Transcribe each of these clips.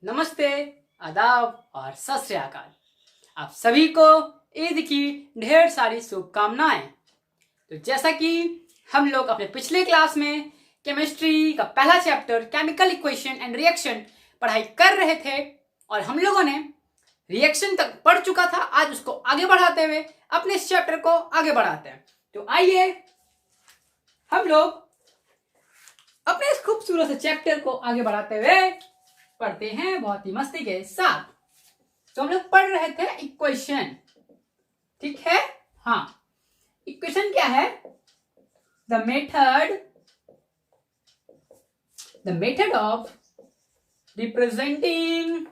नमस्ते, आदाब और सत श्री अकाल। आप सभी को ईद की ढेर सारी शुभकामनाएं। तो जैसा कि हम लोग अपने पिछले क्लास में केमिस्ट्री का पहला chapter chemical equation and reaction पढ़ाई कर रहे थे और हम लोगों ने रिएक्शन तक पढ़ चुका था। आज उसको आगे बढ़ाते हुए अपने इस चैप्टर को आगे बढ़ाते हैं। तो आइए हम लोग अपने इस खूबसूरत से चैप्टर को आगे बढ़ाते हुए पढ़ते हैं बहुत ही मस्ती के साथ। तो हम लोग पढ़ रहे थे इक्वेशन, ठीक है। हाँ, इक्वेशन क्या है? The method of representing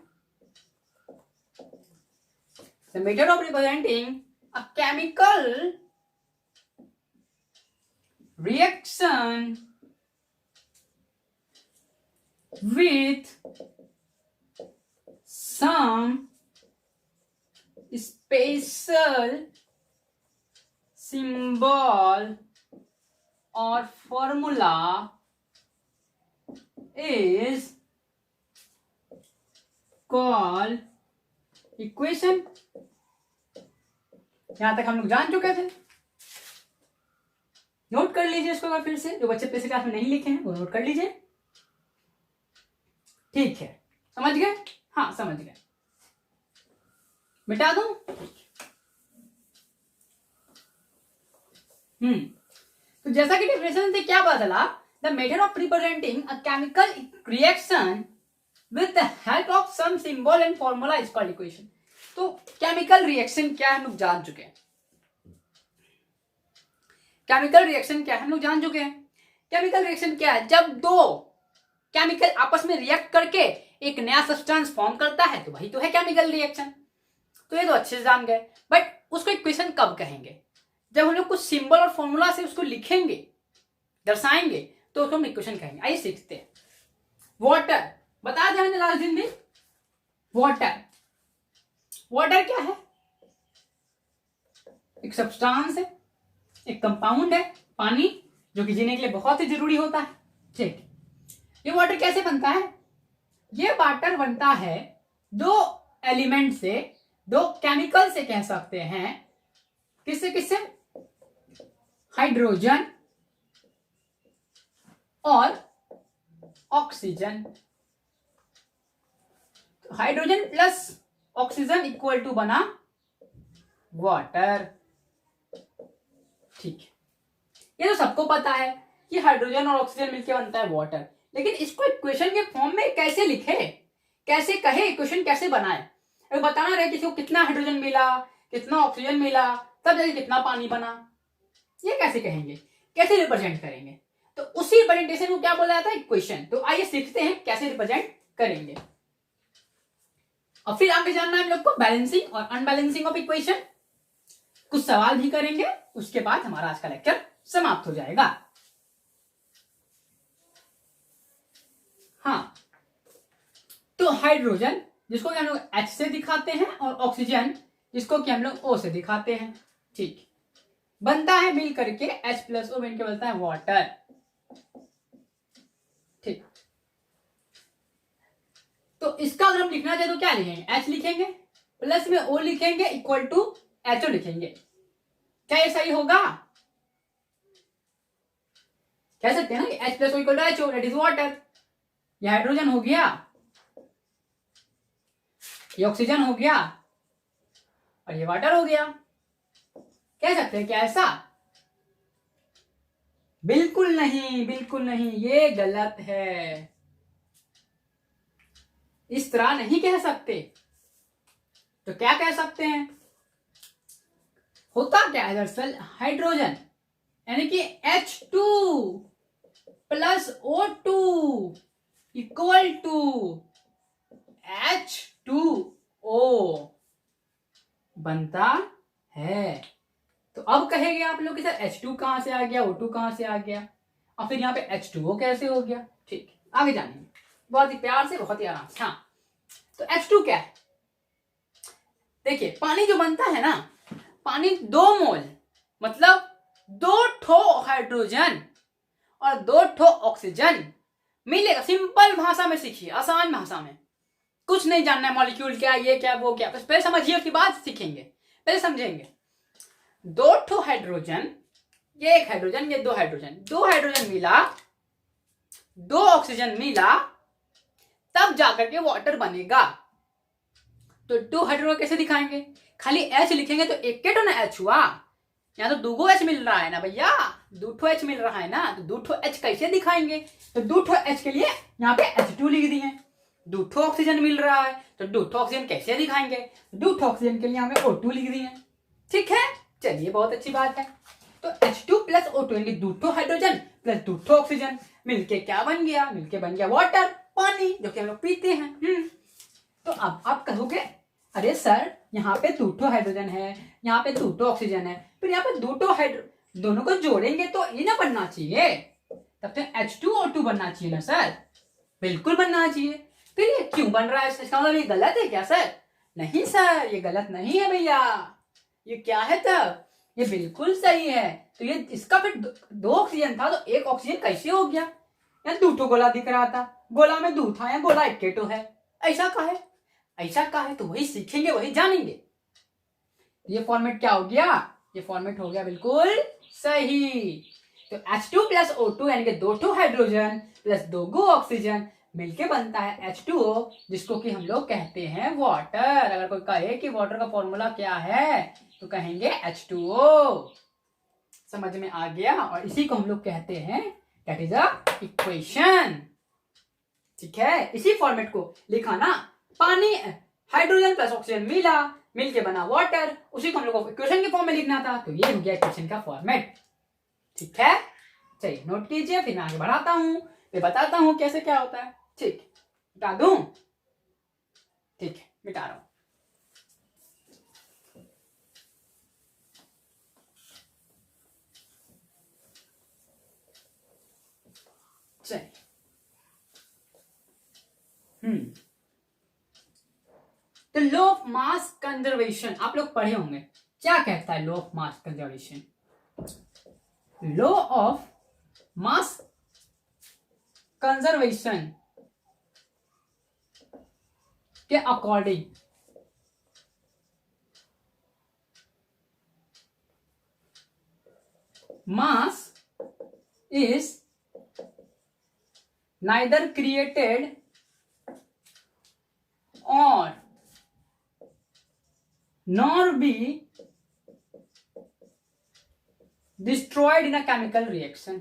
a chemical reaction with some special symbol or formula is called equation। यहां तक हम लोग जान चुके थे। नोट कर लीजिए इसको फिर से, जो बच्चे पिछले क्लास में नहीं लिखे हैं वो नोट कर लीजिए। ठीक है, समझ गए? हाँ समझ गए। मिटा दूं? तो जैसा कि डेफिनेशन से क्या पता चला, the method of representing a chemical reaction with the help of some symbol and formula is called equation. तो केमिकल रिएक्शन क्या है हम लोग जान चुके हैं। केमिकल रिएक्शन क्या है हम लोग जान चुके हैं। केमिकल रिएक्शन क्या है? जब दो केमिकल आपस में रिएक्ट करके एक नया सब्सटेंस फॉर्म करता है तो वही तो है केमिकल रिएक्शन। तो ये तो अच्छे से जान गए, बट उसको इक्वेशन कब कहेंगे? जब हम लोग कुछ सिंबल और फॉर्मूला से उसको लिखेंगे, दर्शाएंगे, तो उसको हम इक्वेशन कहेंगे। आइए सीखते हैं। वाटर, बता दें हमने लास्ट दिन में। वाटर क्या है? एक सब्सटेंस है, एक कंपाउंड है, पानी, जो कि जीने के लिए बहुत ही जरूरी होता है। ठीक, ये वाटर कैसे बनता है? ये वाटर बनता है दो एलिमेंट से, दो केमिकल से कह सकते हैं। किससे किससे? हाइड्रोजन और oxygen. Hydrogen plus oxygen equal to बना वाटर। ठीक है, ये तो सबको पता है कि हाइड्रोजन और ऑक्सीजन मिलकर बनता है वाटर। लेकिन इसको इक्वेशन के फॉर्म में कैसे लिखे, कैसे कहे, इक्वेशन कैसे बनाए? अगर बताना रहे किसी को कितना हाइड्रोजन मिला, कितना ऑक्सीजन मिला, तब जाके कितना पानी बना, ये कैसे कहेंगे, कैसे रिप्रेजेंट करेंगे? तो उसी रिप्रेजेंटेशन को क्या बोला जाता है? इक्वेशन। तो आइए सीखते हैं कैसे रिप्रेजेंट करेंगे। और फिर आगे जानना है हम लोग को बैलेंसिंग और अनबैलेंसिंग ऑफ इक्वेशन। कुछ सवाल भी करेंगे, उसके बाद हमारा आज का लेक्चर समाप्त हो जाएगा। हाँ, तो हाइड्रोजन जिसको कि हम लोग H से दिखाते हैं और ऑक्सीजन जिसको कि हम लोग O से दिखाते हैं। ठीक, बनता है मिल करके H प्लस O मिलकर बनता है वाटर। ठीक, तो इसका अगर हम लिखना चाहे तो क्या लिखेंगे? H लिखेंगे, प्लस में O लिखेंगे, इक्वल टू HO लिखेंगे। क्या ये सही होगा? कह सकते हैं ना कि H plus O equal to HO, that is water. ये हाइड्रोजन हो गया, ये ऑक्सीजन हो गया और ये वाटर हो गया। कह सकते हैं क्या ऐसा? बिल्कुल नहीं, बिल्कुल नहीं, ये गलत है। इस तरह नहीं कह सकते। तो क्या कह सकते हैं? होता क्या है दरअसल, हाइड्रोजन यानी कि H2 plus O2 equal to H2O बनता है। तो अब कहेंगे आप लोग कि सर H2 कहां से आ गया, O2 कहां से आ गया, और फिर यहाँ पे H2O कैसे हो गया? ठीक, आगे जानेंगे बहुत ही प्यार से, बहुत ही आराम से। हाँ, तो H2 क्या है? देखिए, पानी जो बनता है ना, पानी 2 मोल मतलब 2 ठो हाइड्रोजन और 2 ठो ऑक्सीजन मिलेगा। सिंपल भाषा में सीखिए, आसान भाषा में। कुछ नहीं जानना है मॉलिक्यूल क्या, ये क्या, वो क्या, बस पहले समझिए उसके बाद सीखेंगे, पहले समझेंगे। दो ठो हाइड्रोजन, ये एक हाइड्रोजन, ये दो हाइड्रोजन मिला, दो ऑक्सीजन मिला, तब जाकर के वाटर बनेगा। तो टू हाइड्रोजन कैसे दिखाएंगे? खाली एच लिखेंगे तो एक के तो ना एच हुआ, यहाँ तो दूगो एच मिल रहा है ना भैया, दूठो एच मिल रहा है ना, तो दूठो एच कैसे दिखाएंगे? तो दूठो एच के लिए यहाँ पे H2 लिख दिए। दूठो ऑक्सीजन मिल रहा है तो दूठो ऑक्सीजन कैसे दिखाएंगे? दूठो ऑक्सीजन के लिए यहाँ पे O2 लिख दिए। ठीक है, चलिए बहुत अच्छी बात है। तो H2 प्लस O2 यानी दूठो हाइड्रोजन प्लस दूठो ऑक्सीजन मिलके क्या बन गया? मिलके बन गया वाटर, पानी, जो कि हम लोग पीते हैं। तो अब आप कहोगे अरे सर यहाँ पे दूठो हाइड्रोजन है, यहाँ पे दूठो ऑक्सीजन है, फिर यहाँ पे दूठो दोनों को जोड़ेंगे तो ये ना बनना चाहिए, तब तो H2O2 बनना चाहिए ना सर? बिल्कुल बनना चाहिए। फिर ये क्यों बन रहा है? इसका मतलब ये गलत है क्या सर? नहीं सर, ये गलत नहीं है भैया। ये क्या है तब? ये बिल्कुल सही है। तो ये इसका फिर दो ऑक्सीजन था तो एक ऑक्सीजन कैसे हो गया? यहाँ दूठो गोला दिख रहा था, गोला में दू था, या गोला इक्केटो है, ऐसा का है? ऐसा का है? तो वही सीखेंगे, वही जानेंगे। ये फॉर्मेट क्या हो गया? ये फॉर्मेट हो गया बिल्कुल सही। तो H2 प्लस O2 यानी कि दो ठो हाइड्रोजन प्लस दो गो ऑक्सीजन मिलके बनता है H2O, जिसको कि हम लोग कहते हैं वाटर। अगर कोई कहे कि वाटर का फॉर्मूला क्या है तो कहेंगे H2O। समझ में आ गया? और इसी को हम लोग कहते हैं दैट इज अ इक्वेशन। ठीक है, इसी फॉर्मेट को लिखा ना, पानी हाइड्रोजन प्लस ऑक्सीजन मिला, मिलके बना वाटर, उसी को हम लोग को इक्वेशन के फॉर्म में लिखना था, तो ये हो गया इक्वेशन का फॉर्मेट। ठीक है, चलिए नोट कीजिए, फिर मैं आगे बढ़ाता हूं, फिर बताता हूं कैसे क्या होता है। ठीक, मिटा दूं? ठीक है, मिटा रहा हूं। चलिए, तो लॉ ऑफ मास कंजर्वेशन आप लोग पढ़े होंगे। क्या कहता है law of mass conservation? Law of mass conservation के according mass is neither created or nor be destroyed in a chemical reaction.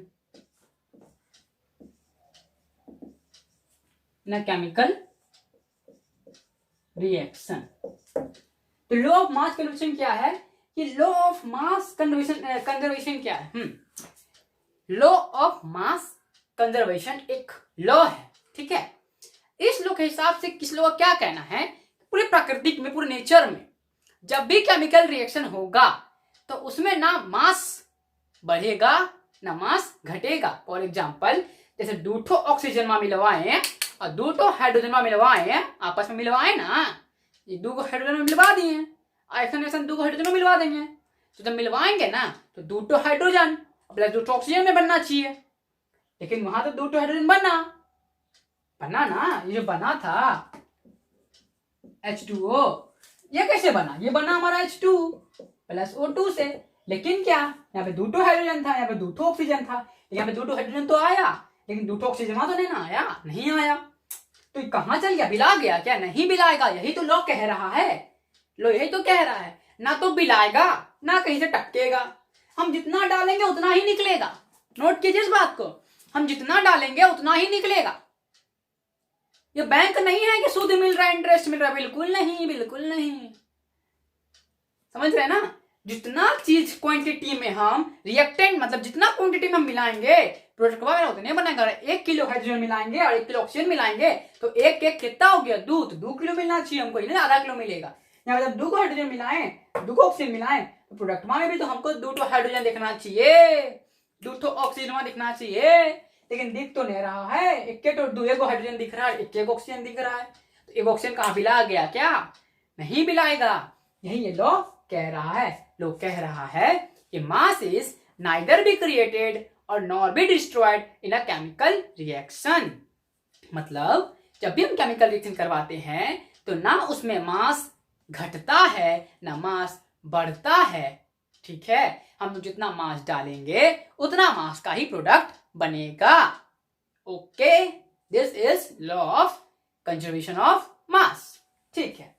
In a chemical reaction. तो लॉ ऑफ मास कंजर्वेशन क्या है? कि लॉ ऑफ मास कंजर्वेशन क्या है? Law of mass conservation एक law है। ठीक है, इस लॉ के हिसाब से किस लॉ का क्या कहना है? पूरे प्राकृतिक में, पूरे नेचर में जब भी केमिकल रिएक्शन होगा तो उसमें ना मास बढ़ेगा ना मास घटेगा। फॉर एग्जांपल, जैसे दूठो ऑक्सीजन में मिलवाए और दूठो हाइड्रोजन में मिलवाए, आपस में मिलवाए ना, ये दो हाइड्रोजन में मिलवा दिए, ऐसा दो हाइड्रोजन में मिलवा देंगे, तो जब मिलवाएंगे ना तो दूठो हाइड्रोजन प्लस दूठो ऑक्सीजन में बनना चाहिए, लेकिन वहां तो दूठो हाइड्रोजन बना ना, ये जो बना था H2O, ये कैसे बना? ये बना हमारा H2 प्लस O2 से, लेकिन क्या यहाँ पे दूठो हाइड्रोजन था, यहाँ पे दूठो ऑक्सीजन था, यहाँ पे दूठो हाइड्रोजन तो आया लेकिन दूठो ऑक्सीजन तो नहीं ना आया, नहीं आया, तो कहां चल गया? बिला गया क्या? नहीं बिलाएगा, यही तो लॉ कह रहा है। लो यही तो कह रहा है, ना तो बिलाएगा ना कहीं से टपकेगा, हम जितना डालेंगे उतना ही निकलेगा। नोट कीजिए इस बात को, हम जितना डालेंगे उतना ही निकलेगा। ये बैंक नहीं है कि सूद मिल रहा है, इंटरेस्ट मिल रहा है, बिल्कुल नहीं, बिल्कुल नहीं। समझ रहे ना? जितना चीज क्वांटिटी में हम रिएक्टेंट मतलब जितना क्वांटिटी में हम मिलाएंगे प्रोडक्ट वगैरह उतने बनेगा। 1 किलो हाइड्रोजन मिलाएंगे और 1 किलो ऑक्सीजन मिलाएंगे तो एक कितना हो गया? 2 किलो मिलना चाहिए हमको, नहीं आधा किलो मिलेगा। यहाँ जब 2 हाइड्रोजन मिलाएं, 2 ऑक्सीजन मिलाएं तो प्रोडक्ट में भी तो हमको 2 हाइड्रोजन दिखना चाहिए, 2 ऑक्सीजन दिखना चाहिए, लेकिन दिख तो नहीं रहा है। एक हाइड्रोजन दिख रहा है, एक ऑक्सीजन दिख रहा है, तो एक ऑक्सीजन कहाँ बिला गया क्या? नहीं बिलाएगा। यही ये लॉ कह रहा है। लॉ कह रहा है कि mass is neither be created और nor be destroyed in a chemical reaction. मतलब जब भी हम केमिकल रिएक्शन करवाते हैं तो ना उसमें मास घटता है ना मास बढ़ता है, ठीक है। हम लोग जितना मास डालेंगे उतना मास का ही प्रोडक्ट बनेगा। Okay, this is law of conservation of mass, ठीक है।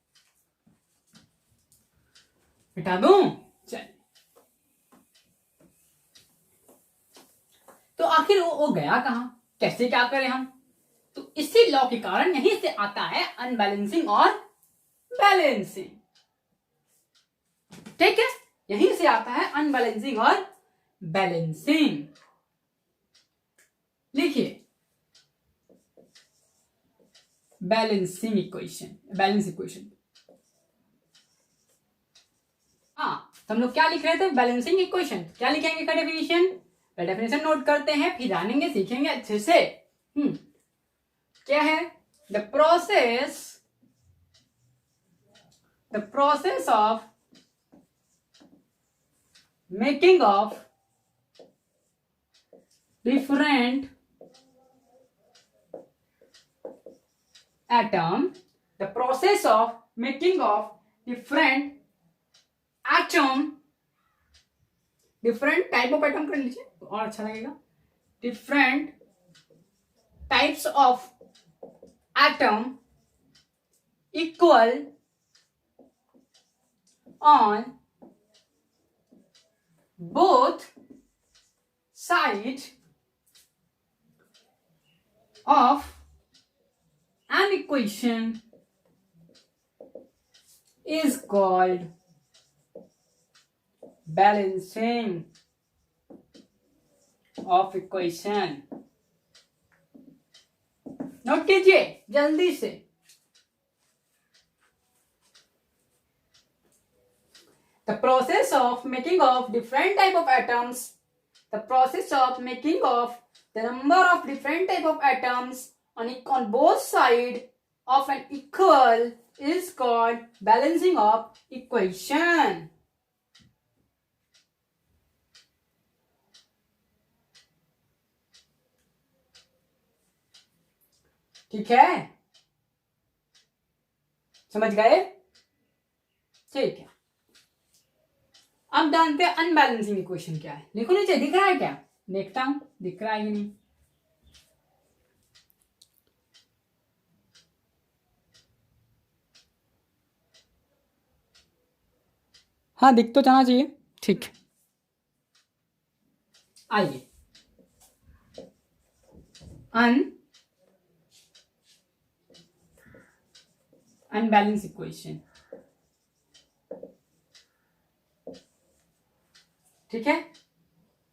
मिटा दूं? चलिए, तो आखिर वो गया कहां, कैसे क्या करें हम? तो इसी लॉ के कारण यहीं से आता है अनबैलेंसिंग और बैलेंसिंग, ठीक है। यहीं से आता है अनबैलेंसिंग और बैलेंसिंग। लिखिए बैलेंसिंग इक्वेशन, बैलेंस इक्वेशन। हाँ, तो हम लोग क्या लिख रहे थे? Balancing equation. क्या लिखेंगे का डेफिनेशन? डेफिनेशन नोट करते हैं, फिर जानेंगे, सीखेंगे अच्छे से। क्या है? The process of making of different atom, the process of making of different atom, different type of atom कर लीजिए तो और अच्छा लगेगा, different types of atom equal on both sides of an equation is called balancing of equation। Note कीजिए जल्दी से। The process of making of different type of atoms, the process of making of the number of different type of atoms on both sides of an equal is called balancing of equation। ठीक है, समझ गए? ठीक है, अब जानते हैं unbalancing equation क्या है। लिखो नीचे, दिख रहा है क्या? देखता हूं दिख रहा है कि नहीं। हाँ, दिख तो जाना चाहिए, ठीक। आइए, अनबैलेंस इक्वेशन, ठीक है।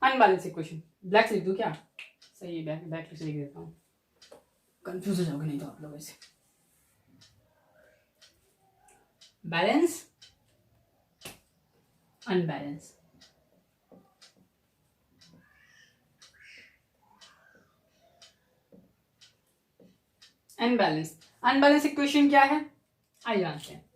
अनबैलेंस इक्वेशन ब्लैक से लिख दूं क्या? सही है, ब्लैक से लिख देता हूं, कंफ्यूज हो जाओगे नहीं तो आप लोग ऐसे। Balance, unbalance, unbalance. Unbalance equation क्या है? आइए जानते हैं।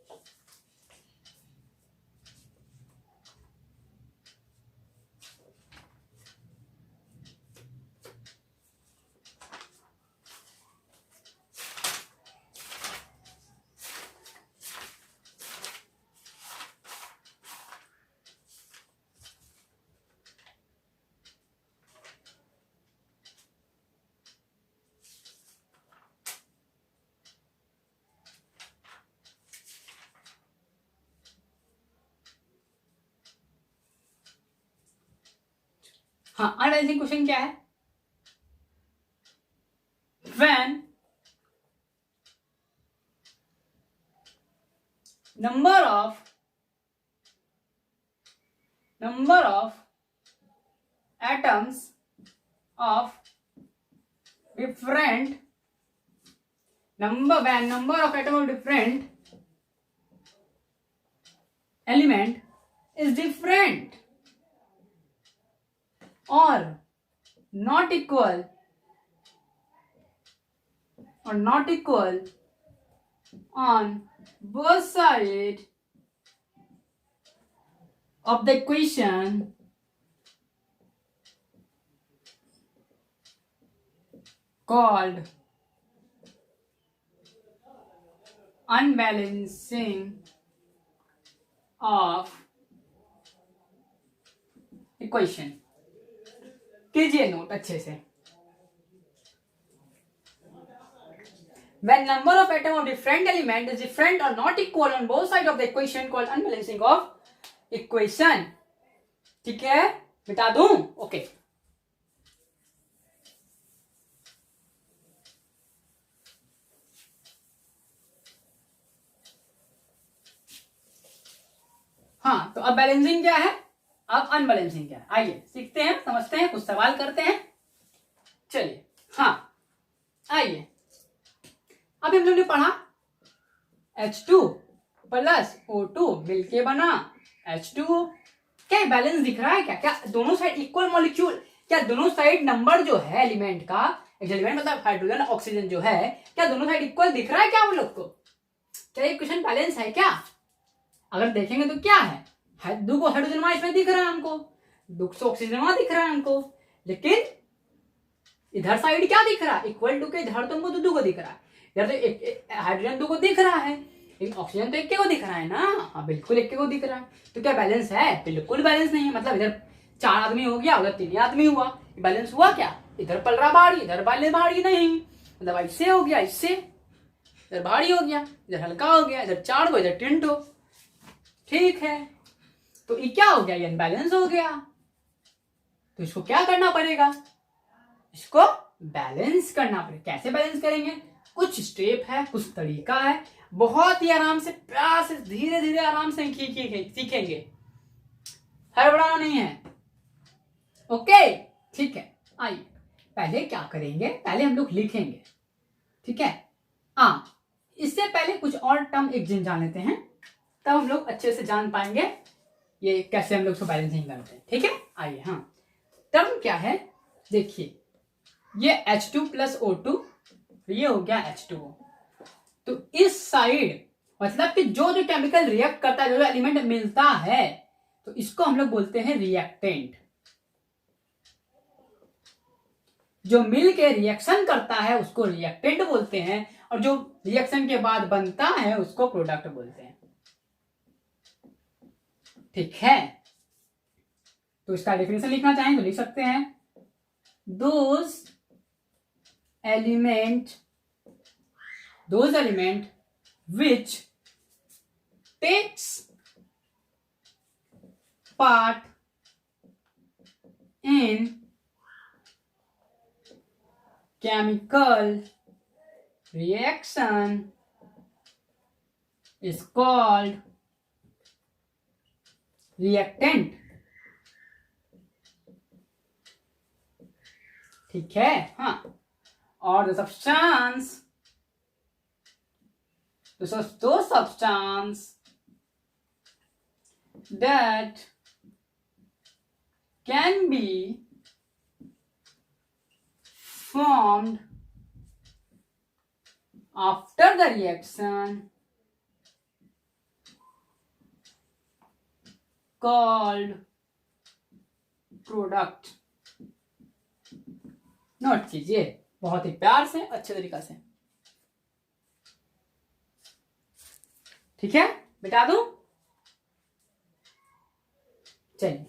हाँ, अनबैलेंसिंग क्वेश्चन क्या है? When number of atoms of different when number of atoms of different element is different or not equal on both sides of the equation called unbalancing of equation. कीजिए note अच्छे से। When number of atom of different element is different or not equal on both sides of the equation called unbalancing of equation। ठीक है, बता दूं? Okay. हाँ, तो अब बैलेंसिंग क्या है, अब अनबैलेंसिंग क्या है, आइए सीखते हैं, समझते हैं, कुछ सवाल करते हैं। चलिए, हाँ आइए, अभी हम लोग ने पढ़ा H2 प्लस O2 मिलके बना H2O। क्या बैलेंस दिख रहा है क्या? क्या दोनों साइड इक्वल मॉलिक्यूल, क्या दोनों साइड नंबर जो है एलिमेंट का, एलिमेंट मतलब हाइड्रोजन ऑक्सीजन जो है, क्या दोनों साइड इक्वल दिख रहा है क्या हम लोग को? क्या ये क्वेश्चन बैलेंस है क्या? अगर देखेंगे तो क्या है, दो को हाइड्रोजन वहां इसमें दिख रहा है हमको, दो को ऑक्सीजन वहां दिख रहा है हमको, लेकिन इधर साइड क्या दिख रहा है, इक्वल टू के इधर तो हमको दो को दिख रहा है, इधर तो हाइड्रोजन दो को दिख रहा है, लेकिन ऑक्सीजन तो एक को दिख रहा है ना। हाँ बिल्कुल एक को दिख रहा है, तो क्या बैलेंस है? बिल्कुल बैलेंस नहीं है। मतलब इधर 4 आदमी हो गया, उधर 3 आदमी हुआ, बैलेंस हुआ क्या? इधर पल रहा भारी, इधर वाले भारी नहीं, मतलब ऐसे हो गया, इससे इधर भारी हो गया, इधर हल्का हो गया, इधर 4 को इधर 3 हो। ठीक है, तो ये क्या हो गया? ये अनबैलेंस हो गया। तो इसको क्या करना पड़ेगा? इसको बैलेंस करना पड़ेगा। कैसे बैलेंस करेंगे? कुछ स्टेप है, कुछ तरीका है, बहुत ही आराम से, प्यार से, धीरे धीरे आराम से सीखेंगे, हड़बड़ाना नहीं है। ओके ठीक है, आइए पहले क्या करेंगे, पहले हम लोग लिखेंगे। ठीक है, इससे पहले कुछ और टर्म एक दिन जान लेते हैं, तब हम लोग अच्छे से जान पाएंगे ये कैसे हम लोग इसको बैलेंसिंग करते हैं। ठीक है, आइए। हाँ, टर्म क्या है देखिए, ये H2 प्लस O2, ये हो गया H2O। तो इस साइड मतलब कि जो जो केमिकल रिएक्ट करता है, जो जो एलिमेंट मिलता है, तो इसको हम लोग बोलते हैं रिएक्टेंट। जो मिल के रिएक्शन करता है उसको रिएक्टेंट बोलते हैं, और जो रिएक्शन के बाद बनता है उसको प्रोडक्ट बोलते हैं। ठीक है, तो इसका डेफिनेशन लिखना चाहें तो लिख सकते हैं, those element which takes part in chemical reaction is called reactant। ठीक है, हाँ, और the substance that can be formed after the reaction called product। Note कीजिए बहुत ही प्यार से, अच्छे तरीका से। ठीक है, बिता दूं? चलिए,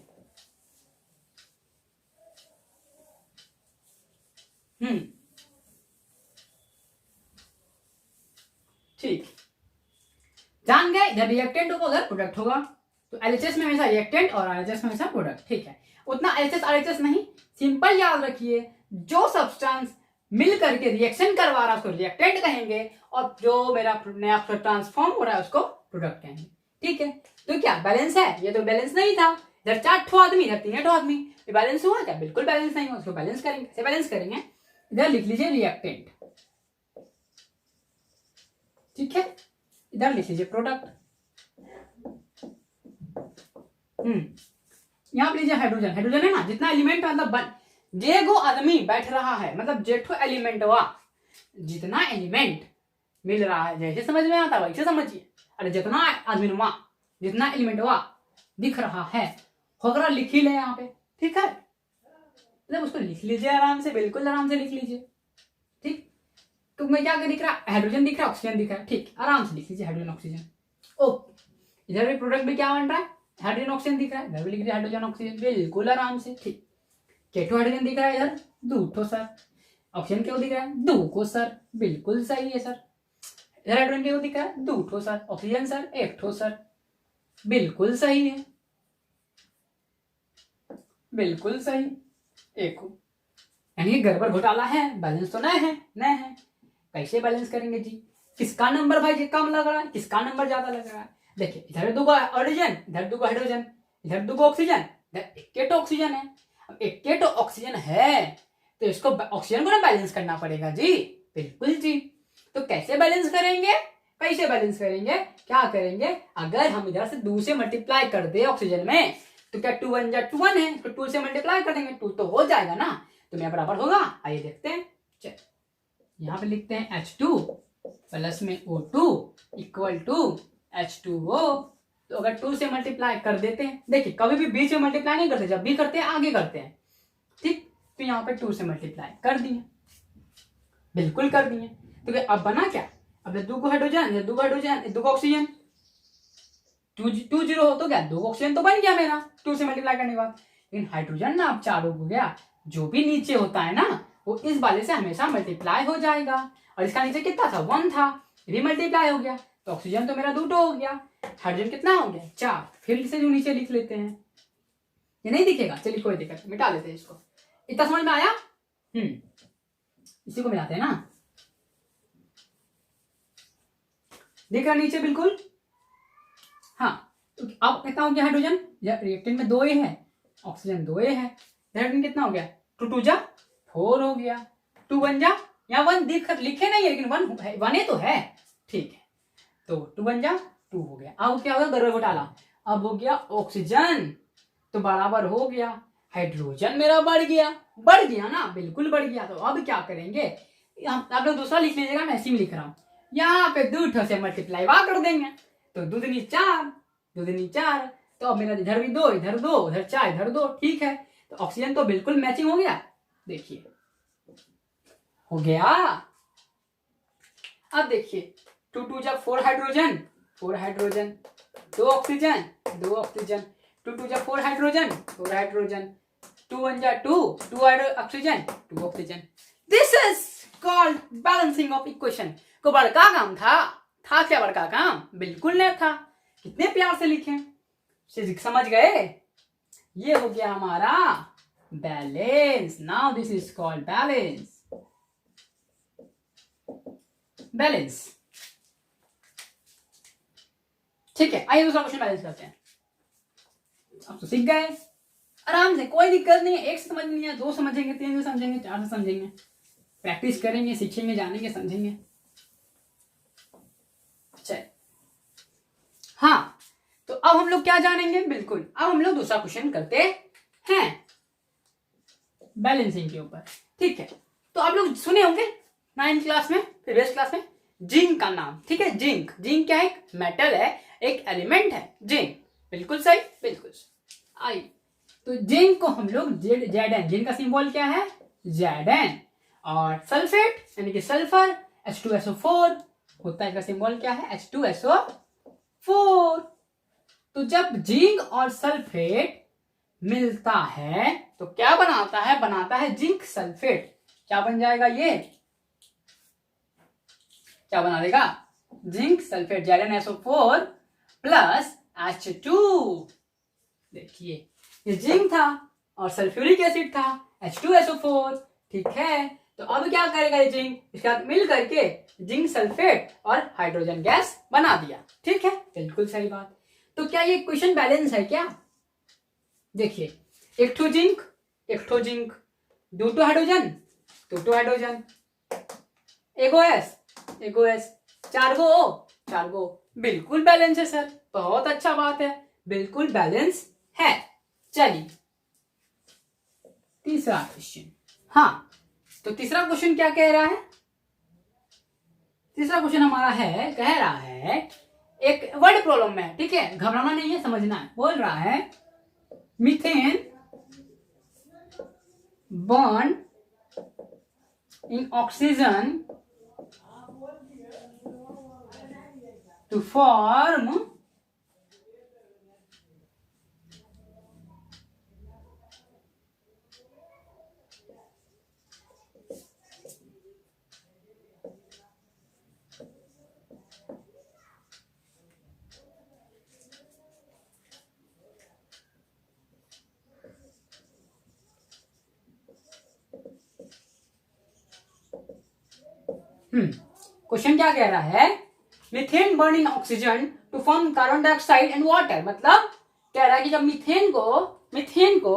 ठीक, जान गए, इधर रिएक्टेंट होगा उधर प्रोडक्ट होगा, तो एलएचएस में हमेशा रिएक्टेंट और आरएचएस में हमेशा प्रोडक्ट। ठीक है, उतना एलएचएस आरएचएस नहीं, सिंपल याद रखिए, जो सब्सटेंस मिल करके रिएक्शन करवा रहा है उसको रिएक्टेंट कहेंगे, और जो मेरा नया ट्रांसफॉर्म हो रहा है उसको प्रोडक्ट कहेंगे। ठीक है, तो क्या बैलेंस है? ये तो बैलेंस नहीं था, इधर 4 आदमी, इधर 3 आदमी, ये बैलेंस हुआ क्या? बिल्कुल बैलेंस नहीं हुआ। उसको बैलेंस करेंगे, कैसे बैलेंस करेंगे? इधर लिख लीजिए रिएक्टेंट, ठीक है, इधर लिख लीजिए प्रोडक्ट। यहां पर लीजिए हाइड्रोजन, हाइड्रोजन है ना, जितना एलिमेंट मतलब जेगो आदमी बैठ रहा है, मतलब जेठो एलिमेंट हुआ, जितना एलिमेंट मिल रहा है, जैसे समझ में आता वैसे समझिए। अरे जितना आदमी नुमा, जितना एलिमेंट हुआ दिख रहा है, होगा लिख ही ले यहाँ पे। ठीक है, मतलब उसको लिख लीजिए आराम से, बिल्कुल आराम से लिख लीजिए। ठीक, तो तुम्हें क्या दिख रहा है? हाइड्रोजन दिख रहा है, ऑक्सीजन दिख रहा है। ठीक, आराम से लिख लीजिए हाइड्रोजन ऑक्सीजन। ओके, इधर भी प्रोडक्ट भी क्या बन रहा है? हाइड्रोजन ऑक्सीजन दिख रहा है, इधर भी लिख लीजिए हाइड्रोजन ऑक्सीजन, बिल्कुल आराम से। ठीक, केटो हाइड्रोजन दिख रहा है इधर, 2 ठो सर। ऑक्सीजन क्यों दिख रहा है? 2 को सर, बिल्कुल सही है सर। इधर हाइड्रोजन क्यों दिख रहा है? 2 ठो सर। ऑक्सीजन सर 1 ठो सर, बिल्कुल सही है, बिल्कुल सही। एक यानी गड़बड़ घोटाला है, बैलेंस तो नहीं है, नहीं है। कैसे बैलेंस करेंगे जी? किसका नंबर भाई कम लग रहा है, किसका नंबर ज्यादा लग रहा है? देखिए, इधर 2 हाइड्रोजन, इधर 2 हाइड्रोजन, इधर 2 ऑक्सीजन, इधर 1 ऑक्सीजन है। अब 1 ऑक्सीजन है तो इसको ऑक्सीजन को ना बैलेंस करना पड़ेगा जी, बिल्कुल जी। तो कैसे बैलेंस करेंगे? कैसे बैलेंस करेंगे? क्या करेंगे? अगर हम इधर से 2 से मल्टीप्लाई कर दे ऑक्सीजन में, तो क्या 2 1 जा 2 1 है, तो 2 से मल्टीप्लाई कर देंगे, 2 तो हो जाएगा ना, तो मेरा बराबर होगा। आइए देखते हैं, चल यहाँ पे लिखते हैं H2 प्लस में O2 इक्वल टू H2O। तो अगर 2 से मल्टीप्लाई कर देते हैं, देखिए कभी भी बीच में मल्टीप्लाई नहीं करते, जब भी करते हैं आगे करते हैं। ठीक, तो यहाँ पे 2 से मल्टीप्लाई कर दिए, बिल्कुल कर दिए। तो अब बना क्या? अब 2 को हाइड्रोजन, 2 हाइड्रोजन, 2 ऑक्सीजन, 2 0 हो तो क्या 2 ऑक्सीजन तो बन गया मेरा 2 से मल्टीप्लाई करने के बाद। लेकिन हाइड्रोजन ना अब 4 हो गया, जो भी नीचे होता है ना वो इस वाले से हमेशा मल्टीप्लाई हो जाएगा। और इसका नीचे कितना था? 1 था, ये मल्टीप्लाई हो गया, तो ऑक्सीजन तो मेरा 2 हो गया। हाइड्रोजन कितना हो गया? 4। फिर से जो नीचे लिख लेते हैं, ये नहीं दिखेगा, चलिए कोई दिक्कत, मिटा लेते हैं इसको। इतना समझ में आया? इसी को मिलाते हैं ना, दिख रहा नीचे बिल्कुल। हाँ, तो अब कितना हो गया हाइड्रोजन? रिएक्टेंट में 2 है, ऑक्सीजन 2 है, हाइड्रोजन कितना हो गया? 2 2 जा 4 हो गया, 2 1 जा, यहाँ 1 दिख लिखे नहीं है लेकिन 1 तो है, ठीक है। तो 2 1 जा 2 हो गया। अब क्या होगा? गड़बड़ घोटाला, अब हो गया ऑक्सीजन तो बराबर हो गया हाइड्रोजन, मेरा बढ़ गया ना, बिल्कुल बढ़ गया। तो अब क्या करेंगे? आप लोग दूसरा लिख लीजिएगा, मैं ऐसे में लिख रहा हूँ। यहाँ पे 2 से मल्टीप्लाई कर देंगे, तो 2 दूनी 4, 2 दूनी 4, तो अब मेरा इधर भी 2, इधर 2, इधर 4, इधर 2, ठीक है। तो ऑक्सीजन तो बिल्कुल मैचिंग हो गया, देखिए हो गया। अब देखिए 2 2 जा 4 हाइड्रोजन, 4 हाइड्रोजन, 2 ऑक्सीजन, 2 ऑक्सीजन, 2 2 जा 4 हाइड्रोजन, 4 हाइड्रोजन, 2 1 जा 2, 2 oxygen, 2 oxygen. This is called balancing of equation. को बड़का काम था क्या बड़का काम? बिल्कुल नहीं था। कितने प्यार से लिखे, समझ गए? ये हो गया हमारा balance. Now this is called balance, balance. ठीक है, आइए दूसरा क्वेश्चन बैलेंस करते हैं। अब तो सीख गए आराम से, कोई दिक्कत नहीं है। 1 से समझ नहीं है, 2 समझेंगे, 3 से समझेंगे, 4 से समझेंगे, प्रैक्टिस करेंगे, सीखेंगे, जानेंगे, समझेंगे। चल हाँ, तो अब हम लोग क्या जानेंगे? बिल्कुल, अब हम लोग दूसरा क्वेश्चन करते हैं बैलेंसिंग के ऊपर। ठीक है, तो आप लोग सुने होंगे 9th क्लास में, प्रीवियस क्लास में, जिंक का नाम। ठीक है, जिंक क्या है? एक मेटल है, एक एलिमेंट है जिंक, बिल्कुल सही, बिल्कुल आई। तो जिंक को हम लोग Zn, जिंक का सिंबल क्या है? Zn। और सल्फेट यानी कि सल्फर H2SO4 होता है, इसका सिंबल क्या है? H2SO4। तो जब जिंक और सल्फेट मिलता है तो क्या बनाता है? बनाता है जिंक सल्फेट। क्या बन जाएगा ये? क्या बना देगा? Zinc sulphate, ZnSO4 plus H2। देखिए, ये जिंक था और सल्फ्यूरिक एसिड था, H2SO4, ठीक है। तो अब क्या करेगा ये जिंक? इसके साथ मिल करके जिंक सल्फेट और हाइड्रोजन गैस बना दिया, ठीक है, बिल्कुल सही बात। तो क्या ये क्वेश्चन बैलेंस है क्या? देखिए, एक ठो जिंक, 2 हाइड्रोजन, 2 हाइड्रोजन, एगो एस, 4 गो, बिल्कुल बैलेंस है सर, बहुत अच्छा बात है, बिल्कुल बैलेंस है। चलिए तीसरा क्वेश्चन। हाँ, तो तीसरा क्वेश्चन क्या कह रहा है? तीसरा क्वेश्चन हमारा है, कह रहा है एक वर्ड प्रॉब्लम में, ठीक है, घबराना नहीं है, समझना है। बोल रहा है methane burn in oxygen to form question क्या कह रहा है, methane burn in oxygen to form carbon dioxide and water. मतलब कह रहा है कि जब मीथेन को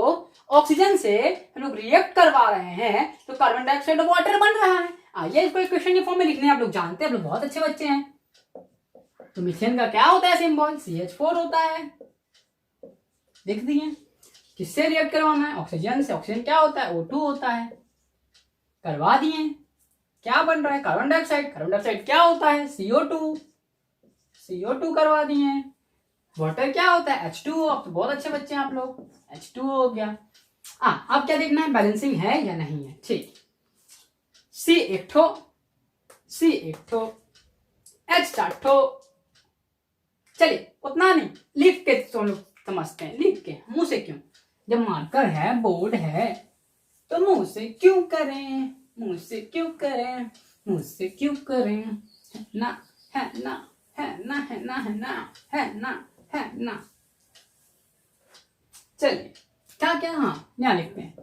ऑक्सीजन से हम लोग रिएक्ट करवा रहे हैं तो कार्बन डाइऑक्साइड और वाटर बन रहा है। आइए इसको क्वेश्चन के फॉर्म में लिखने, आप लोग जानते हैं, आप लोग बहुत अच्छे बच्चे हैं। तो मीथेन का क्या होता है सिंबल, CH4 होता है, लिख दिए। किससे रिएक्ट करवाना है, ऑक्सीजन से। ऑक्सीजन क्या होता है, O2 होता है, करवा दिए। क्या बन रहा है, कार्बन डाइऑक्साइड। कार्बन डाइऑक्साइड क्या होता है, CO2 करवा दिए। वाटर क्या होता है, H2O। अब तो बहुत अच्छे बच्चे हैं आप लोग, H2O हो गया। अब क्या देखना है, बैलेंसिंग है या नहीं है। ठीक, C एक ठो, H 4 ठो। चलिए उतना नहीं, लिख के तो हम लोग समझते हैं, लिख के मुंह से क्यों, जब मार्कर है, बोर्ड है, तो मुंह से क्यों करें, मुंह से क्यों करें, मुंह से क्यों करें। ना है ना है ना है ना है ना है ना है ना। चलिए क्या क्या, हाँ यहाँ लिखते हैं,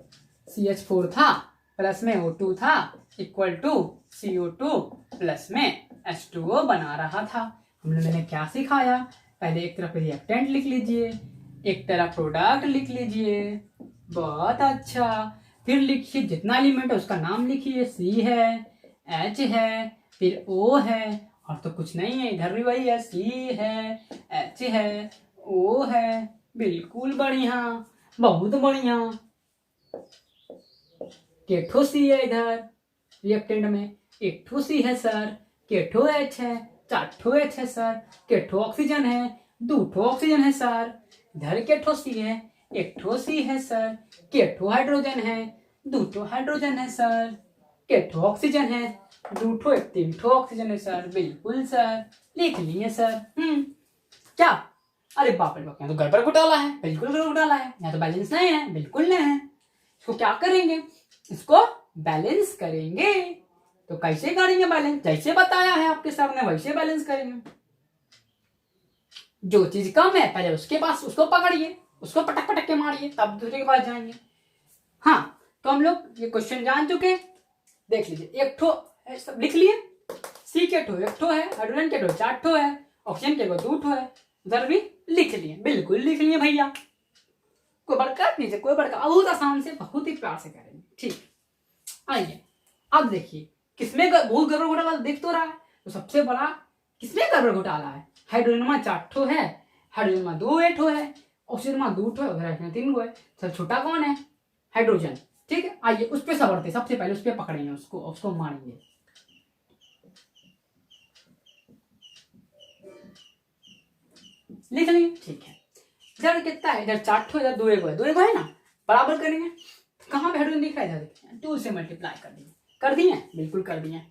CH4 था, प्लस में O2 था, इक्वल टू CO2 प्लस में H2O बना रहा था। हम लोगों ने क्या सिखाया, पहले एक तरफ रिएक्टेंट लिख लीजिए, एक तरफ प्रोडक्ट लिख लीजिए, बहुत अच्छा। फिर लिखिए जितना एलिमेंट है उसका नाम लिखिए, C है, H है, फिर O है, और तो कुछ नहीं है, इधर भी वही है, C है, H है, O है। बिल्कुल बढ़िया, बहुत बढ़िया। केठो C है इधर रिएक्टेंट में, एक ठो C है सर, केठो H है, 4 ठो H है सर, केठो ऑक्सीजन है, 2 ठो ऑक्सीजन है सर। इधर केठो C है, एक ठो C है सर, केठो हाइड्रोजन है, 2 ठो हाइड्रोजन है सर, केठो ऑक्सीजन है, 2 ठो 3 ठो ऑक्सीजन है सर। बिल्कुल सर, लिख लिए सर। क्या, अरे बाप रे बाप, यहाँ तो गड़बड़ घोटाला है, बिल्कुल गड़बड़ घोटाला है, यहाँ तो बैलेंस नहीं है, बिल्कुल नहीं है। इसको क्या करेंगे, इसको बैलेंस करेंगे। तो कैसे करेंगे बैलेंस, जैसे बताया है आपके सर ने वैसे बैलेंस करेंगे। जो चीज कम है पहले उसके पास, उसको पकड़िए, उसको पटक पटक के मारिए, तब दूसरे के पास जाएंगे। हाँ तो हम लोग ये क्वेश्चन जान चुके, देख लीजिए। एक ठो सब लिख लिए, C के ठो एक ठो है, हाइड्रोजन के ठो 4 ठो है, ऑक्सीजन के 2 ठो है, उधर भी लिख लिए, बिल्कुल लिख लिए भैया। कोई बड़का नीचे, कोई बड़का, बहुत आसान से, बहुत ही प्यार से करेंगे। ठीक, आइए अब देखिए किसमें बहुत गड़बड़ घोटाला दिख तो रहा है। तो सबसे बड़ा किसमें गड़बड़ घोटाला है, हाइड्रोजन में 4 ठो है, हाइड्रोजन में 2 ठो है, ऑक्सीजन में 2 ठो है, उधर 3 गो है। सबसे छोटा कौन है, हाइड्रोजन। ठीक है, आइए उस पर सवरते, सबसे पहले उस पर पकड़ेंगे, उसको मारेंगे। लिख लेंगे, ठीक है। इधर कितना है, इधर 4 ठो, इधर 2 है, 2 है ना, बराबर करेंगे। कहाँ पे हाइड्रोजन दिख रहा है, इधर 2 से मल्टीप्लाई कर दिए, बिल्कुल कर दिए।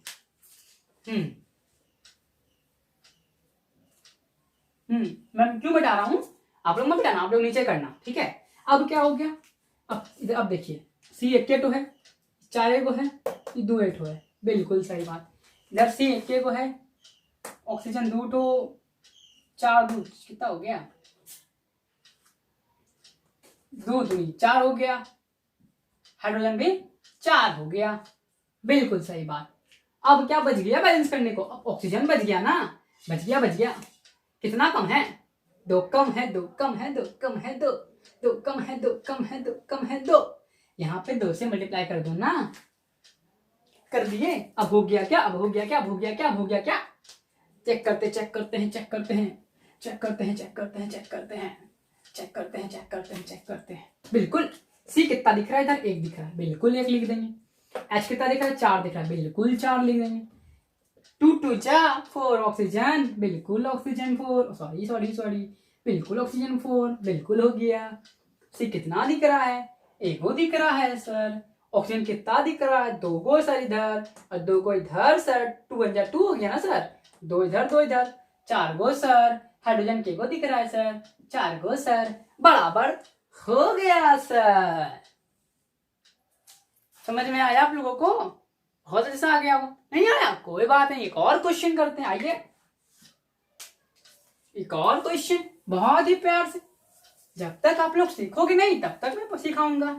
मैं क्यों बता रहा हूँ, आप लोग मत बताना, आप लोग नीचे करना, ठीक है। अब क्या हो गया, अब इधर अब देखिए, C एक ठो है, 4 गो है, 2 ठो है, बिल्कुल सही बात। इधर C एक गो है, ऑक्सीजन 2 ठो, 4 2 कितना हो गया, 2 2 4 हो गया, हाइड्रोजन भी 4 हो गया, बिल्कुल सही बात। अब क्या बच गया बैलेंस करने को, अब ऑक्सीजन बच गया ना, बच गया। कितना कम है, 2 कम है, 2 कम है, 2 कम है, 2 कम है, 2 कम है, 2 कम है, 2। यहाँ पे 2 से मल्टीप्लाई कर दो ना, कर दिए। अब हो गया क्या, अब हो गया क्या, अब हो गया क्या, अब हो गया क्या, चेक करते हैं। बिल्कुल C कितना दिख रहा है, इधर 1 दिख रहा है, बिल्कुल 1 लिख देंगे। H कितना दिख रहा है, 4 दिख रहा है, बिल्कुल 4 लिख देंगे। 2 2 जा 4 ऑक्सीजन, बिल्कुल ऑक्सीजन 4, सॉरी, बिल्कुल ऑक्सीजन 4, बिल्कुल हो गया। C कितना दिख रहा है, 1 गो दिख रहा है सर। ऑक्सीजन कितना दिख रहा है, 2 गो सर इधर और 2 गो इधर सर, 2 1 जा 2 हो गया ना सर, 2 इधर 2 इधर, 4 गो सर, हाइड्रोजन के को दिख रहा है सर, 4 गो सर बराबर हो गया सर। समझ में आया आप लोगों को? बहुत अच्छा आ गया वो, नहीं आया कोई बात नहीं, एक और क्वेश्चन करते हैं। आइए एक और क्वेश्चन बहुत ही प्यार से, जब तक आप लोग सीखोगे नहीं तब तक मैं सिखाऊंगा।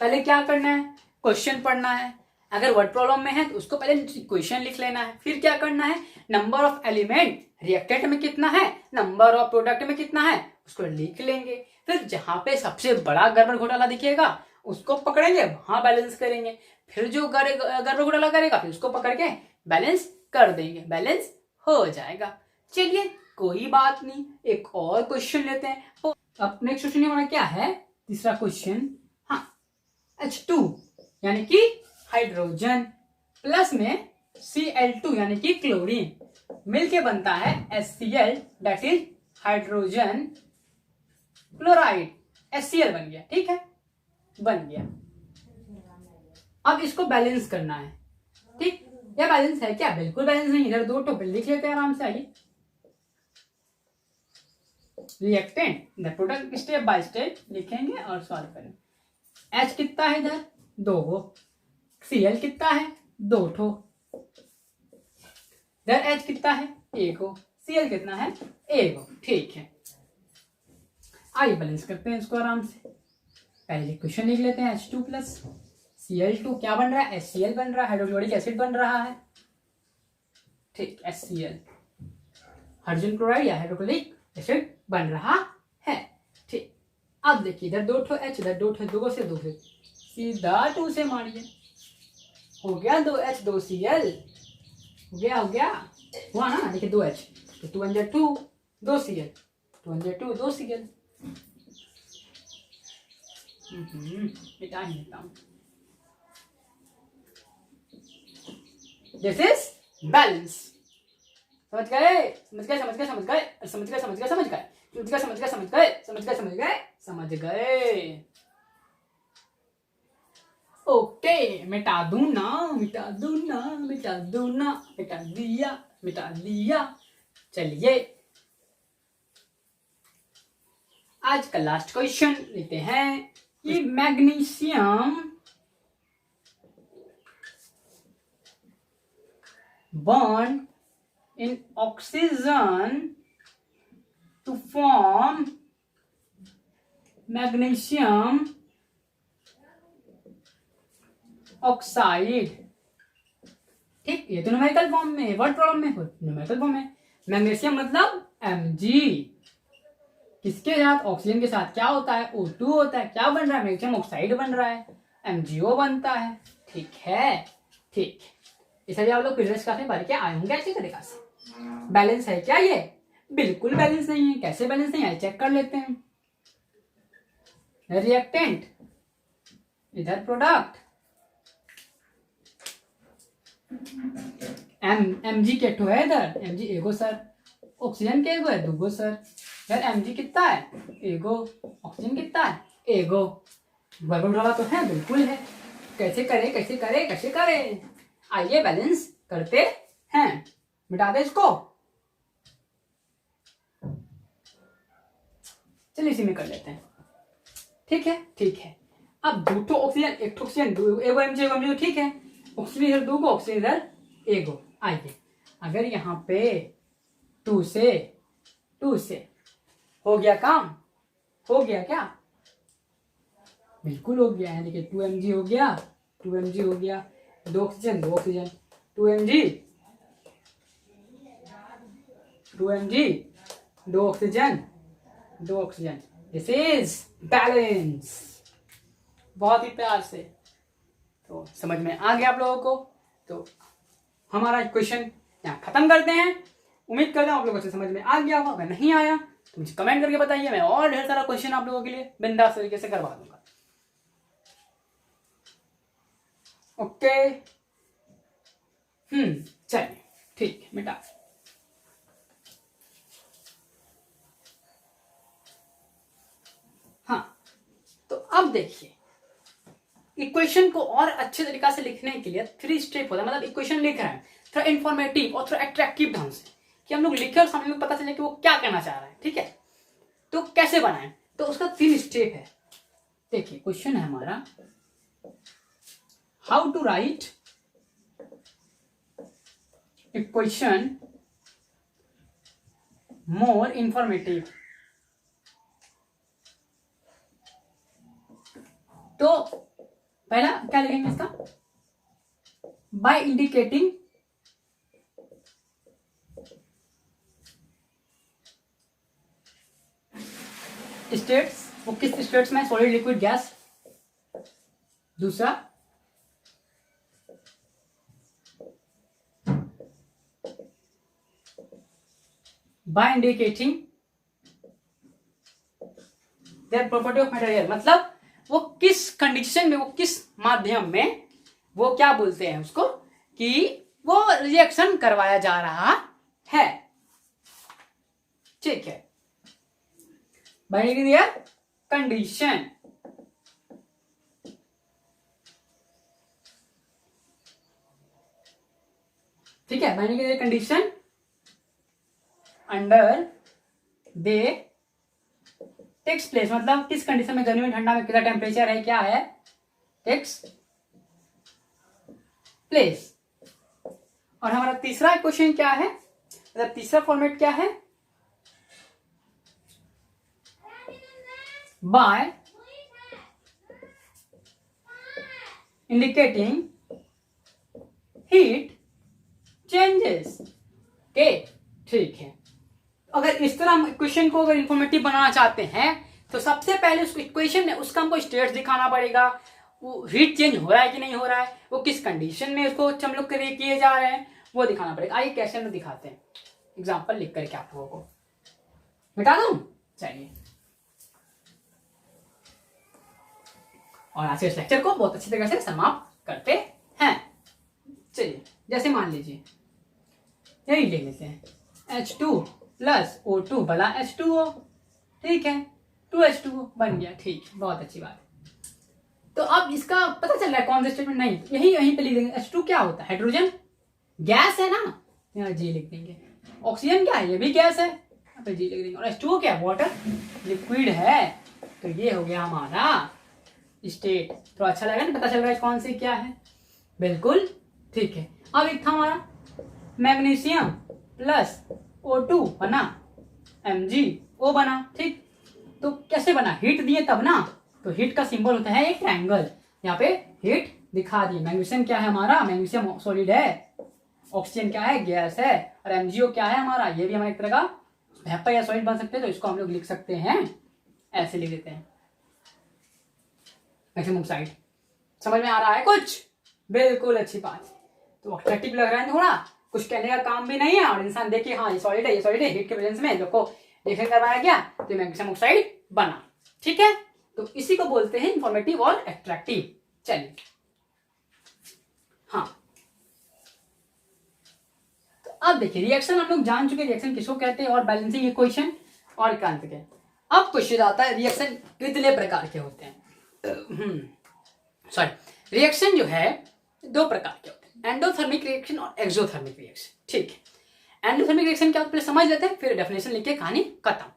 पहले क्या करना है, क्वेश्चन पढ़ना है। अगर वर्ड प्रॉब्लम में है तो उसको पहले क्वेश्चन लिख लेना है। फिर क्या करना है, नंबर ऑफ एलिमेंट रिएक्टेंट में कितना है, नंबर ऑफ प्रोडक्ट में कितना है, उसको लिख लेंगे। फिर जहां पे सबसे बड़ा गड़बड़ घोटाला दिखेगा उसको पकड़ेंगे, वहां बैलेंस करेंगे। फिर जो गड़बड़ घोटाला करेगा फिर उसको पकड़ के बैलेंस कर देंगे, बैलेंस हो जाएगा। चलिए कोई बात नहीं, एक और क्वेश्चन लेते हैं। तो अब नेक्स्ट क्वेश्चन हमारा क्या है, तीसरा क्वेश्चन। हाँ, H2 यानी कि हाइड्रोजन प्लस में Cl2 यानी कि क्लोरीन मिलके बनता है HCl, that is hydrogen chloride. HCl बन गया, ठीक है, बन गया। अब इसको बैलेंस करना है, ठीक। यह बैलेंस है क्या, बिल्कुल बैलेंस नहीं। इधर 2 टोपल लिख लेते हैं आराम से। आइए reactant the product step by step लिखेंगे और सॉल्व करेंगे। H कितना है इधर 2 गो, Cl कितना है 2 ठो, इधर H कितना है 1 गो, Cl कितना है 1 गो, ठीक है। आइए बैलेंस करते हैं इसको आराम से। पहले क्वेश्चन लिख लेते हैं, H2 प्लस Cl2 क्या बन रहा है, HCl बन रहा है, हाइड्रोक्लोरिक एसिड बन रहा है, ठीक। HCl हाइड्रोजन क्लोराइड या हाइड्रोक्लोरिक एसिड बन रहा है, ठीक। अब देखिए इधर 2 ठो H, इधर 2 ठो, 2 से 2 से सीधा 2 से मारिए, हो गया 2H 2Cl, हो गया हुआ ना। देखिए 2H तो 2 1 2, 2Cl 2 1 2, 2Cl। मिटा ही देता हूं। This is balance. समझ गए, समझ गए, समझ गए, समझ गए, समझ गए, समझ गए, समझ गए, समझ गए, समझ गए, समझ गए, समझ गए, समझ गए, समझ गए। ओके, मिटा दूं ना, मिटा दूं ना, मिटा दूं ना, मिटा दिया, मिटा दिया। चलिए आज का लास्ट क्वेश्चन लेते हैं कि magnesium bond in oxygen to form magnesium oxide, ठीक। ये तो न्यूमेरिकल फॉर्म में, वर्ड प्रॉब्लम में न्यूमेरिकल फॉर्म में। मैग्नीशियम मतलब Mg, किसके साथ, ऑक्सीजन के साथ क्या होता है, O2 होता है। क्या बन रहा है, मैग्नीशियम ऑक्साइड बन रहा है, MgO बनता है, ठीक है, ठीक। इसे भी आप लोग प्रीवियस क्लास में पढ़ के आए होंगे अच्छी तरीके से। बैलेंस है क्या, ये बिल्कुल बैलेंस नहीं है। कैसे बैलेंस नहीं है, चेक कर लेते हैं। रिएक्टेंट इधर प्रोडक्ट, Mg के ठो है इधर, Mg एगो सर, ऑक्सीजन के एगो है 2 गो सर। इधर Mg कितना है एगो, ऑक्सीजन कितना है एगो। बराबर वाला तो है, बिल्कुल है। कैसे करे, कैसे करे, कैसे करे, आइए बैलेंस करते हैं। मिटा दे इसको, चलिए इसी में कर लेते हैं, ठीक है, ठीक है। अब 2 ठो ऑक्सीजन, 1 ठो ऑक्सीजन, एगो Mg, एगो Mg, ठीक है। ऑक्सीजन इधर 2 गो, ऑक्सीजन इधर एगो। आइए अगर यहाँ पे 2 से हो गया काम, हो गया क्या, बिल्कुल हो गया है। देखिए 2 Mg हो गया, 2 Mg हो गया, 2 oxygen 2 oxygen, 2 Mg 2 Mg 2 oxygen 2 oxygen. This is balance. बहुत ही प्यार से तो समझ में आ गया आप लोगों को। तो हमारा क्वेश्चन यहाँ खत्म करते हैं। उम्मीद करता हूँ आप लोगों से समझ में आ गया होगा। अगर नहीं आया तो मुझे कमेंट करके बताइए, मैं और ढेर सारा क्वेश्चन आप लोगों के लिए बिंदास तरीके से करवा दूंगा। ओके, चलिए ठीक है, मिटा। हाँ, तो अब देखिए इक्वेशन को और अच्छे तरीका से लिखने के लिए 3 स्टेप होता है। मतलब इक्वेशन लिख रहे हैं थोड़ा इंफॉर्मेटिव और थोड़ा अट्रैक्टिव ढंग से, कि हम लोग लिखे और सामने में पता चले कि वो क्या कहना चाह रहा है। ठीक है, तो कैसे बनाएं, तो उसका 3 स्टेप है। देखिए क्वेश्चन है हमारा, how to write a question more informative. तो पहला क्या लिखेंगे इसका, बाय इंडिकेटिंग स्टेट्स, वो किस स्टेट्स में, सॉलिड लिक्विड गैस। दूसरा by indicating their property of material, मतलब वो किस कंडीशन में, वो किस माध्यम में, वो क्या बोलते हैं उसको, कि वो रिएक्शन करवाया जा रहा है। ठीक है, बाय दिया कंडीशन। ठीक है, बाय दिया कंडीशन अंडर दे टेक्स प्लेस, मतलब किस कंडीशन में, गर्मी में, ठंडा में, कितना टेम्परेचर है, क्या है, टेक्स प्लेस। और हमारा तीसरा क्वेश्चन क्या है, मतलब तीसरा फॉर्मेट क्या है, by indicating heat changes. Okay, ठीक है। अगर इस तरह हम क्वेश्चन को अगर इंफॉर्मेटिव बनाना चाहते हैं तो सबसे पहले उस इक्वेशन में उसका हमको स्टेट्स दिखाना पड़ेगा, वो हीट चेंज हो रहा है कि नहीं हो रहा है, वो किस कंडीशन में उसको हम लोग किए जा रहे हैं, वो दिखाना पड़ेगा। आइए कैसे हम लोग दिखाते हैं, एग्जाम्पल लिख करके आप लोगों को मिटा दूं। चलिए, और आज के इस लेक्चर को बहुत अच्छी तरह से समाप्त करते हैं। चलिए, जैसे मान लीजिए यही ले लेते हैं, H2 प्लस O2 भला H2O। ठीक है, 2H2O बन गया। ठीक, बहुत अच्छी बात है। तो अब इसका पता चल रहा है कौन सा स्टेटमेंट, नहीं तो यहीं पे लिख देंगे। H2 क्या होता है, हाइड्रोजन गैस है ना, यहाँ जी लिख देंगे। ऑक्सीजन क्या है, ये भी गैस है, यहाँ पे जी लिख देंगे। और H2O क्या है, वाटर लिक्विड है। तो ये हो गया हमारा स्टेट। तो अच्छा लगा ना, पता चल रहा है कौन सी क्या है, बिल्कुल ठीक है। अब एक था हमारा मैग्नीशियम प्लस O2 बना MgO बना। ठीक, तो कैसे बना, हीट दिए तब ना, तो हीट का सिंबल होता है एक ट्रायंगल, यहाँ पे हीट दिखा दिए। मैग्नीशियम क्या है हमारा, मैग्नीशियम सॉलिड है, ऑक्सीजन क्या है, गैस है, और MgO क्या है हमारा, ये भी हमारे एक तरह का वेपर या सॉलिड बन सकते हैं। तो इसको हम लोग लिख सकते हैं, ऐसे लिख देते हैं, मैक्सिमम ऑक्साइड। समझ में आ रहा है कुछ, बिल्कुल अच्छी बात। तो अट्रैक्टिव लग रहा है थोड़ा, कुछ कहने का काम भी नहीं है, और इंसान देखिए हाँ ये सॉलिड है, ये सॉलिड है, हीट के प्रेजेंस में लोग को रिएक्शन करवाया गया तो मैग्नीशियम ऑक्साइड बना। ठीक है, तो इसी को बोलते हैं इंफॉर्मेटिव और अट्रैक्टिव। चलिए, हाँ, तो अब देखिए रिएक्शन हम लोग जान चुके, रिएक्शन किसको कहते हैं, और बैलेंसिंग इक्वेशन और क्रांतिक है। अब क्वेश्चन आता है रिएक्शन कितने प्रकार के होते हैं। सॉरी, रिएक्शन जो है 2 प्रकार के होते हैं, एंडोथर्मिक रिएक्शन और एक्सोथर्मिक रिएक्शन। ठीक है, एंडोथर्मिक रिएक्शन क्या होता है पहले समझ लेते हैं, फिर डेफिनेशन लिख के कहानी खत्म।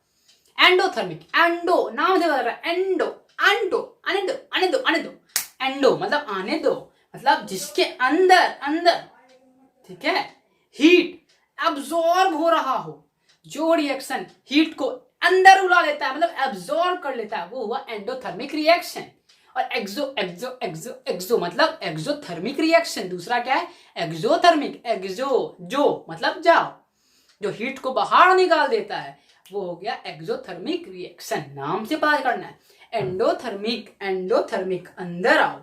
एंडोथर्मिक, एंडो नाम से बता रहा है, एंडो, एंडो, आने दो, आने दो, आने दो, एंडो मतलब आने दो, मतलब जिसके अंदर अंदर, ठीक है, हीट एब्जॉर्ब हो रहा हो, जो रिएक्शन हीट को अंदर उड़ा लेता है, मतलब एब्जॉर्ब कर लेता है, वो हुआ एंडोथर्मिक रिएक्शन। और एक्सो एक्सो एक्सो एक्सो मतलब एक्सोथर्मिक रिएक्शन। दूसरा क्या है, एक्सोथर्मिक, एक्सो जो मतलब जाओ, जो हीट को बाहर निकाल देता है, वो हो गया एक्सोथर्मिक रिएक्शन। नाम से पता करना है, एंडोथर्मिक, एंडोथर्मिक अंदर आओ,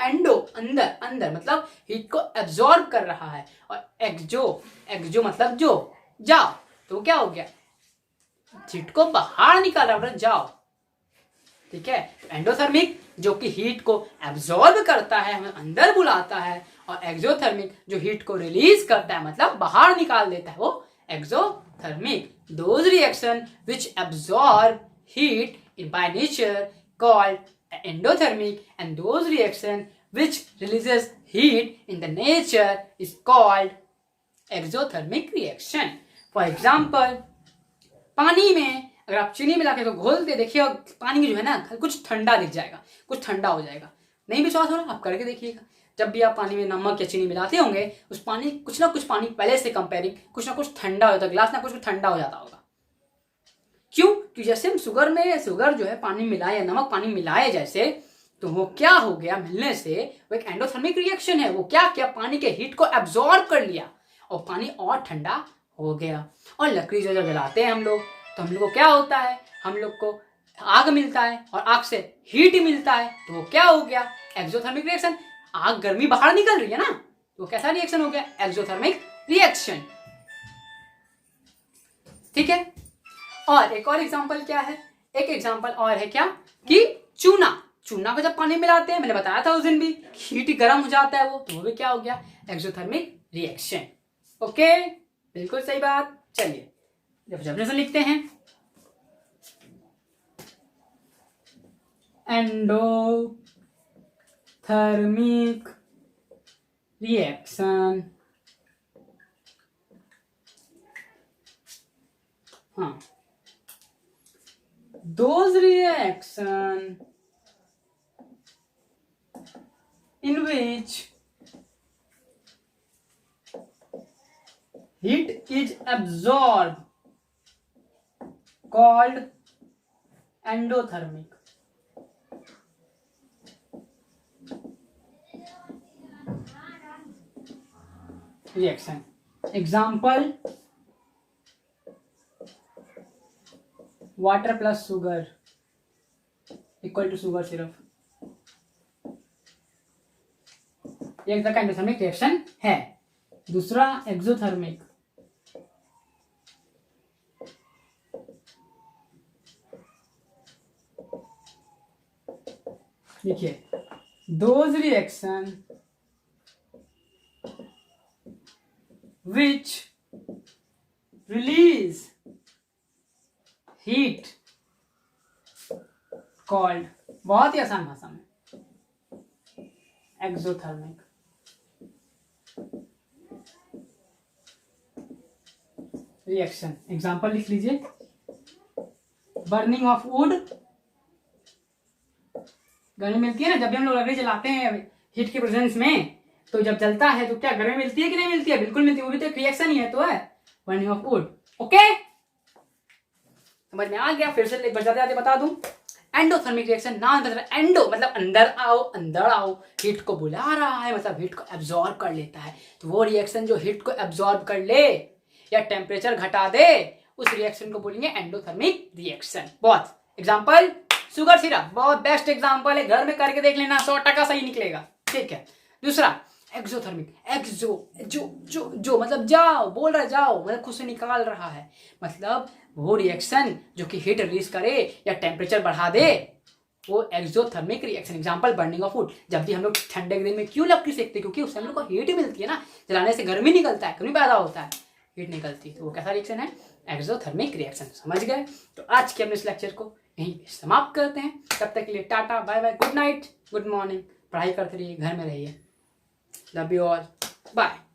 एंडो अंदर, अंदर मतलब हीट को एब्जॉर्ब कर रहा है, और एक्सो, एक्सो मतलब जो जाओ, तो क्या हो गया, हीट को बाहर निकाल रहा है, जाओ। ठीक है, एंडोथर्मिक जो कि हीट को एब्जॉर्ब करता है, हमें अंदर बुलाता है, और एक्सोथर्मिक जो हीट को रिलीज करता है, मतलब बाहर निकाल देता है, वो exothermic. Those reaction which absorb heat by nature called endothermic, and those reaction which releases heat in the nature is called exothermic reaction. For example, पानी में अगर आप चीनी मिला के तो घोलते देखिए पानी जो है ना कुछ ठंडा दिख जाएगा, कुछ ठंडा हो जाएगा। नहीं विश्वास हो रहा आप करके देखिएगा। जब भी आप पानी में नमक या चीनी मिलाते होंगे उस पानी कुछ ना कुछ पानी पहले से कंपेयरिंग कुछ ना कुछ ठंडा हो जाता है, ग्लास ना कुछ ठंडा हो जाता होगा। क्यों? कि जैसे हम शुगर जो है पानी मिलाए या नमक पानी मिलाए जैसे, तो वो क्या हो गया मिलने से वो एक एंडोथर्मिक रिएक्शन है। वो क्या किया, पानी के हीट को एब्जॉर्ब कर लिया और पानी और ठंडा हो गया। और लकड़ी जो जलाते हैं हम लोग, तो हम लोग को क्या होता है, हम लोग को आग मिलता है और आग से हीट मिलता है, तो वो क्या हो गया, एक्सोथर्मिक रिएक्शन। आग गर्मी बाहर निकल रही है ना, तो कैसा रिएक्शन हो गया, एक्सोथर्मिक रिएक्शन। ठीक है। और एक और एग्जांपल क्या है, एक एग्जांपल और है क्या कि चूना को जब पानी मिलाते हैं, मैंने बताया था उस दिन भी, हीट गर्म हो जाता है वो, तो वो भी क्या हो गया, एक्सोथर्मिक रिएक्शन। ओके, बिल्कुल सही बात। चलिए डेफिनेशन लिखते हैं। एंडोथर्मिक रिएक्शन, हाँ, those reaction in which heat is absorbed called endothermic reaction. Example, water plus sugar equal to sugar syrup, एक तरह का एंडोथर्मिक रिएक्शन है। दूसरा एक्सोथर्मिक, देखिए those reaction which release heat called, बहुत ही आसान भाषा में, एक्सोथर्मिक रिएक्शन। एग्जांपल लिख लीजिए, बर्निंग ऑफ वुड, गर्मी मिलती है ना जब भी हम लोग लकड़ी जलाते हैं हीट के प्रेजेंस में, तो जब जलता है तो क्या गर्मी मिलती है कि नहीं मिलती है, बिल्कुल मिलती है, वो भी तो एक रिएक्शन ही है, तो है बर्निंग ऑफ वुड। ओके, समझ में आ गया। फिर से जाते जाते बता दूं, एंडोथर्मिक रिएक्शन, नाम मतलब एंडो मतलब अंदर आओ, हीट को बुला रहा है, मतलब हीट को एब्जॉर्ब कर लेता है। तो वो रिएक्शन जो हीट को एब्जॉर्ब कर ले या टेम्परेचर घटा दे, उस रिएक्शन को बोलेंगे एंडोथर्मिक रिएक्शन। बहुत एग्जांपल, शुगर सिरप बहुत बेस्ट एग्जांपल है, घर में करके देख लेना, 100% सही निकलेगा। ठीक है। दूसरा एक्सोथर्मिक, जो मतलब जाओ, बोल रहा है जाओ, मतलब खुद से निकाल रहा है, मतलब वो रिएक्शन जो कि हीट रिलीज करे या टेम्परेचर बढ़ा दे, वो exothermic reaction. Example, burning of would. जब भी हम लोग ठंडे के दिन में क्यों लकड़ी सेकते हैं, क्योंकि उससे हम लोग को हीट मिलती है ना, जलाने से गर्मी निकलता है, गर्मी पैदा होता है, हीट निकलती है, तो वो कैसा रिएक्शन है, एक्सोथर्मिक रिएक्शन। समझ गए? तो आज के अपने इस लेक्चर को यहीं समाप्त करते हैं। तब तक के लिए टाटा, bye bye, good night, good morning. पढ़ाई करते रहिए, घर में रहिए। Love you all, bye.